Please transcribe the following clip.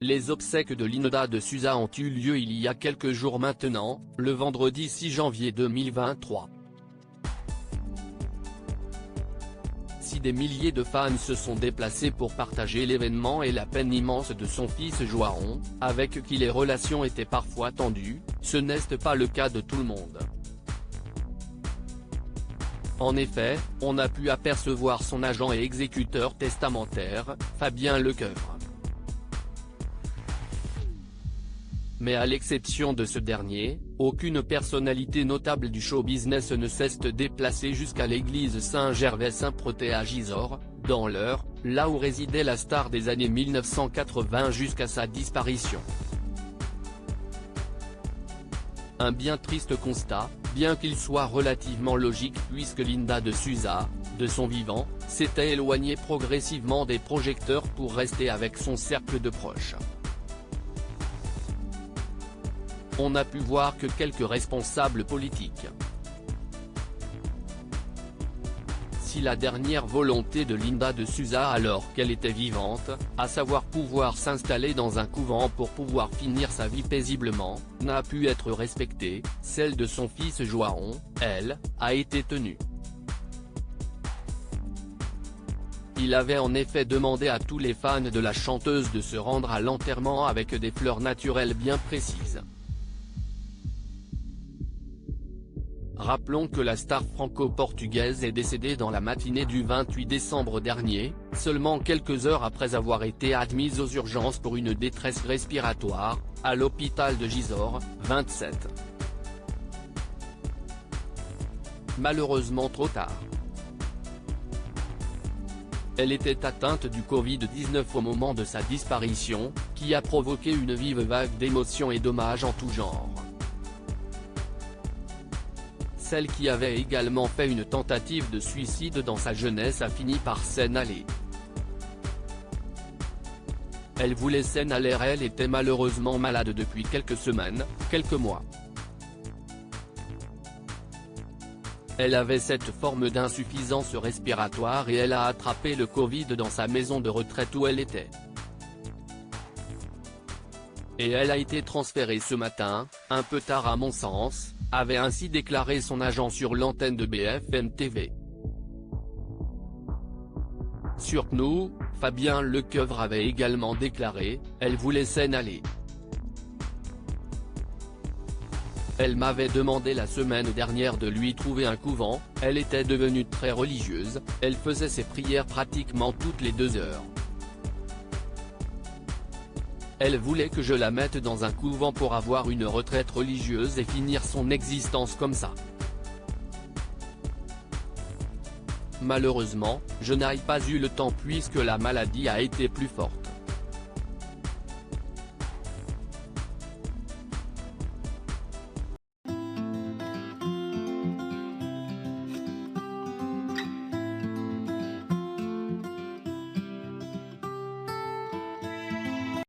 Les obsèques de Linda de Souza ont eu lieu il y a quelques jours maintenant, le vendredi 6 janvier 2023. Si des milliers de fans se sont déplacés pour partager l'événement et la peine immense de son fils Joaron, avec qui les relations étaient parfois tendues, ce n'est pas le cas de tout le monde. En effet, on a pu apercevoir son agent et exécuteur testamentaire, Fabien Lecoeuvre. Mais à l'exception de ce dernier, aucune personnalité notable du show business ne cesse de déplacer jusqu'à l'église Saint-Gervais-Saint-Protais à Gisors, dans l'Eure, là où résidait la star des années 1980 jusqu'à sa disparition. Un bien triste constat, bien qu'il soit relativement logique puisque Linda de Souza, de son vivant, s'était éloignée progressivement des projecteurs pour rester avec son cercle de proches. On n'a pu voir que quelques responsables politiques. Si la dernière volonté de Linda de Souza alors qu'elle était vivante, à savoir pouvoir s'installer dans un couvent pour pouvoir finir sa vie paisiblement, n'a pu être respectée, celle de son fils Joaron, elle, a été tenue. Il avait en effet demandé à tous les fans de la chanteuse de se rendre à l'enterrement avec des fleurs naturelles bien précises. Rappelons que la star franco-portugaise est décédée dans la matinée du 28 décembre dernier, seulement quelques heures après avoir été admise aux urgences pour une détresse respiratoire, à l'hôpital de Gisors, 27. Malheureusement trop tard. Elle était atteinte du Covid-19 au moment de sa disparition, qui a provoqué une vive vague d'émotions et d'hommages en tout genre. Celle qui avait également fait une tentative de suicide dans sa jeunesse a fini par s'en aller. Elle voulait s'en aller, elle était malheureusement malade depuis quelques semaines, quelques mois. Elle avait cette forme d'insuffisance respiratoire et elle a attrapé le Covid dans sa maison de retraite où elle était. Et elle a été transférée ce matin, un peu tard à mon sens, avait ainsi déclaré son agent sur l'antenne de BFM TV. Sur nous, Fabien Lecoeuvre avait également déclaré, elle voulait s'en aller. Elle m'avait demandé la semaine dernière de lui trouver un couvent, elle était devenue très religieuse, elle faisait ses prières pratiquement toutes les 2 heures. Elle voulait que je la mette dans un couvent pour avoir une retraite religieuse et finir son existence comme ça. Malheureusement, je n'ai pas eu le temps puisque la maladie a été plus forte.